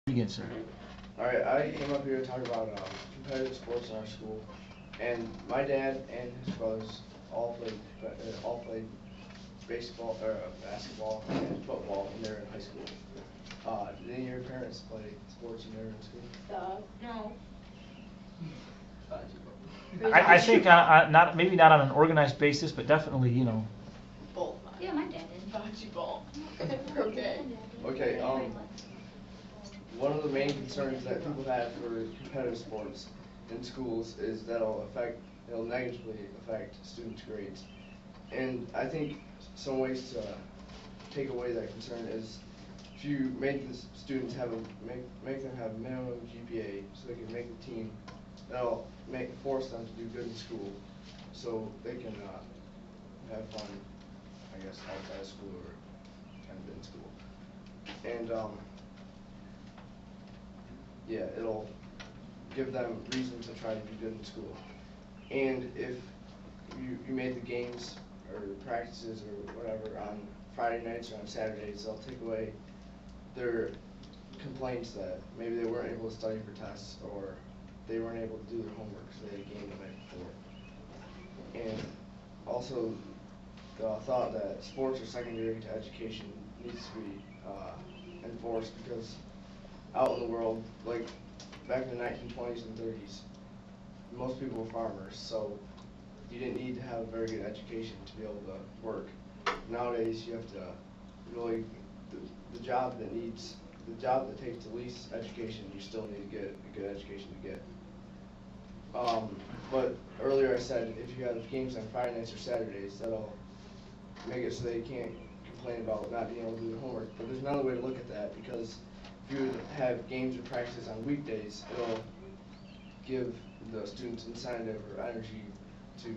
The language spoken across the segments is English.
Begin, sir. Alright, I came up here to talk about competitive sports in our school, and my dad and his brothers all played baseball or basketball and football when they were in high school. Did any of your parents play sports when they were in school? No. I think not maybe not on an organized basis, but definitely Both. Yeah, my dad did. Bocce ball. Okay. Okay, one of the main concerns that people have for competitive sports in schools is that it'll negatively affect students' grades. And I think some ways to take away that concern is if you make the students make them have minimum GPA so they can make the team, that'll force them to do good in school so they can have fun, I guess, outside of school or kind of in school. And yeah, it'll give them reason to try to do good in school. And if you made the games or practices or whatever on Friday nights or on Saturdays, they'll take away their complaints that maybe they weren't able to study for tests or they weren't able to do their homework because they had a game the night before. And also the thought that sports are secondary to education needs to be enforced because out in the world, like back in the 1920s and 30s, most people were farmers, so you didn't need to have a very good education to be able to work. Nowadays, you have to really the job that takes the least education, you still need to get a good education to get. But earlier I said if you have games on Friday nights or Saturdays, that'll make it so they can't complain about not being able to do their homework. But there's another way to look at that because if you have games or practices on weekdays, it'll give the students incentive or energy to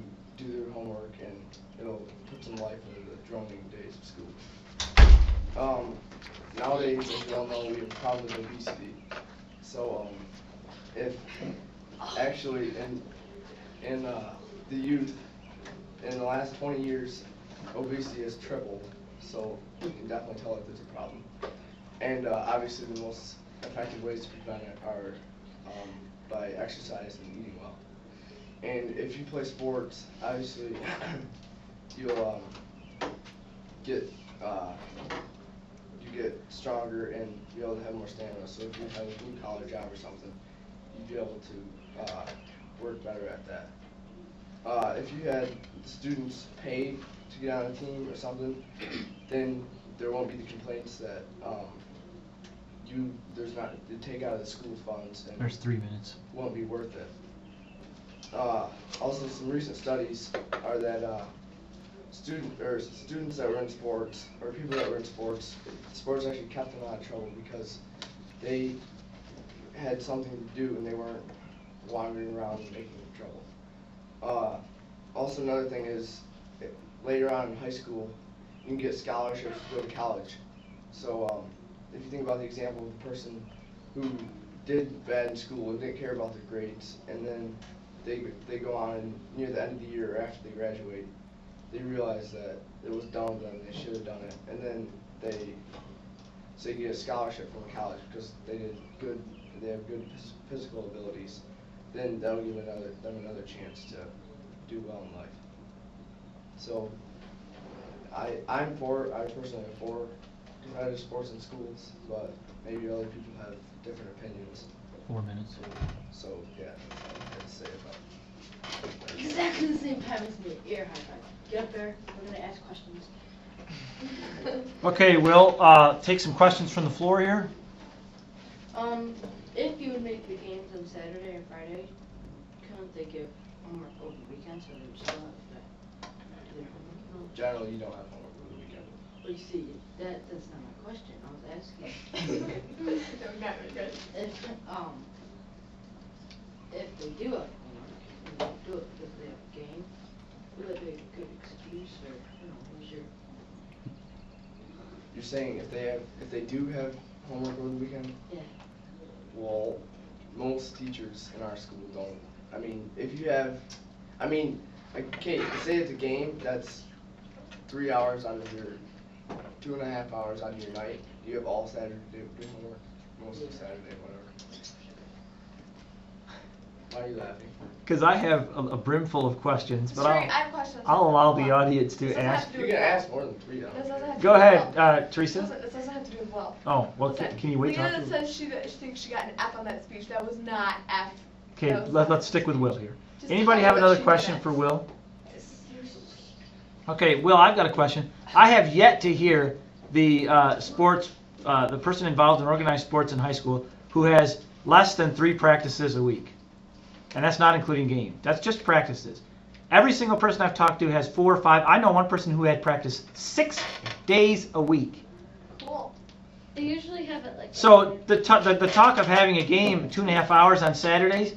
do their homework and it'll put some life into the droning days of school. Nowadays, as we all know, we have a problem with obesity. So if actually in the youth, in the last 20 years, obesity has tripled. So you can definitely tell that there's a problem. And obviously the most effective ways to prevent it are by exercise and eating well. And if you play sports, obviously you'll get stronger and be able to have more stamina. So if you have a blue collar job or something, you'd be able to work better at that. If you had students paid to get on a team or something, then there won't be the complaints that there's not to take out of the school funds and There's 3 minutes. won't be worth it. Also, some recent studies are that students that were in sports or people that were in sports actually kept them out of trouble because they had something to do and they weren't wandering around and making trouble. Also, another thing is later on in high school, you can get scholarships to go to college. So if you think about the example of the person who did bad in school and didn't care about their grades, and then they go on and near the end of the year or after they graduate, they realize that it was dumb of them, they should have done it, and then they get a scholarship from a college because they have good physical abilities. Then that'll give them another chance to do well in life. So I personally am for competitive sports in schools, but maybe other people have different opinions. 4 minutes. So yeah, that's all I have to say about it. Exactly the same time as me. Air high five. Get up there. We're gonna ask questions. Okay, we'll take some questions from the floor here. If you would make the games on Saturday and Friday, couldn't they give homework over the weekend so they would still have to do their homework? Generally, you don't have homework over the weekend. Well, you see, that's not my question. I was asking. If they do have homework and they don't do it because they have a game, would that be a good excuse or what's your? You're saying if they do have homework over the weekend? Yeah. Well, most teachers in our school don't. I mean, okay, say it's a game, that's 3 hours out of your 2.5 hours out of your night. You have all Saturday to do homework. mostly Saturday, whatever. Why are you laughing? Because I have a brim full of questions, but Siri, I have questions. I'll allow the Well, audience to this doesn't have ask. to do You with can Will. ask more than 3 This dollars. doesn't have to Go do with ahead, Will. Teresa. This doesn't have to do with Will. Oh, well, Listen, can you wait? Leah till that says she thinks she got an F on that speech. That was not F. Okay, That was let's stick with Will here. Just Anybody tell have her another that she question did for it. Will? Okay, Will, I've got a question. I have yet to hear the the person involved in organized sports in high school who has less than 3 practices a week. And that's not including game. That's just practices. Every single person I've talked to has 4 or 5. I know one person who had practice 6 days a week. Cool. They usually have it like. So the talk of having a game 2.5 hours on Saturdays,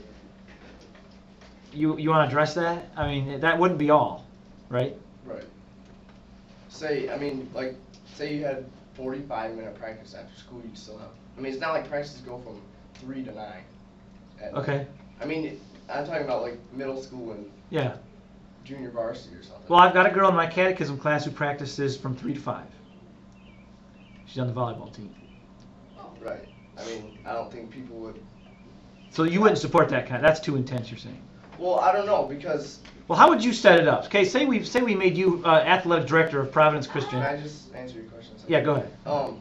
you want to address that? I mean, that wouldn't be all, right? Right. Say you had 45-minute practice after school, you'd still have. I mean, it's not like practices go from 3 to 9. Okay. I mean, I'm talking about like middle school and Yeah. junior varsity or something. Well, I've got a girl in my catechism class who practices from 3 to 5. She's on the volleyball team. Right. I mean, I don't think people would. So you wouldn't support that kind. That's too intense, you're saying. Well, I don't know because. Well, how would you set it up? Okay, say we made you athletic director of Providence Christian. Can I just answer your question? Yeah, go ahead. I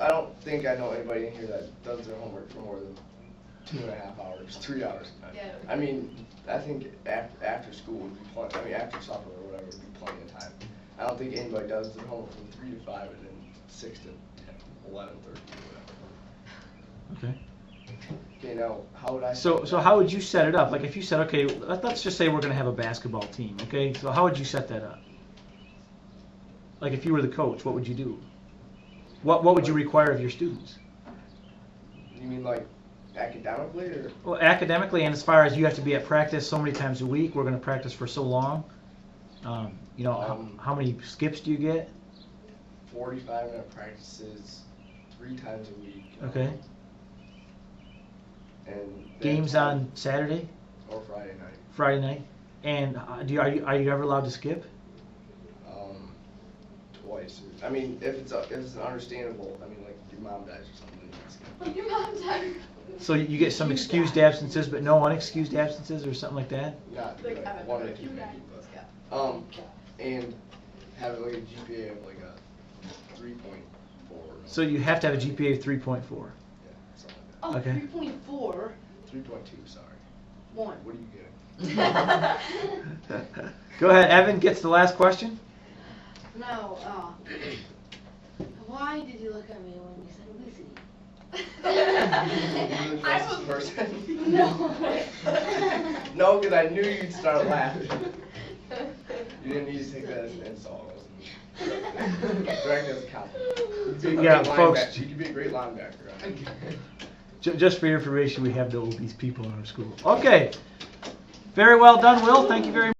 don't think I know anybody in here that does their homework for more than 2.5 hours, 3 hours. Yeah. I mean, I think after school would be plenty. I mean, after supper or whatever would be plenty of time. I don't think anybody does their homework from 3 to 5 and then 6 to 10, 11:30 or whatever. Okay. Okay, now how would I? So how would you set it up? Like if you said, okay, let's just say we're going to have a basketball team. Okay, so how would you set that up? Like if you were the coach, what would you do? What would you require of your students? You mean like academically or? Well, academically, and as far as you have to be at practice so many times a week, we're going to practice for so long. How many skips do you get? 45-minute practices 3 times a week. Okay. And then Games on Saturday, or Friday night. Friday night, and are you ever allowed to skip? Twice. I mean, if it's understandable. I mean, like your mom dies or something. You can skip. Your mom died. So you get some excused absences, but no unexcused absences or something like that. Not Like, like Evan, one or like, two you maybe, died. but and have like a GPA of like a 3.4. So you have to have a GPA of 3.4. Yeah, something like Oh, Okay. 3.4. that. 3.2. Sorry. 1. What are you getting? Go ahead, Evan gets the last question. No, why did you look at me when you said obesity? I First was. person. No. No, because I knew you'd start laughing. You didn't need to take that as an insult. Direct as a compliment. You could be a Yeah, great folks. linebacker. You could be a great linebacker. Just for your information, we have no obese people in our school. Okay. Very well done, Will. Thank you very much.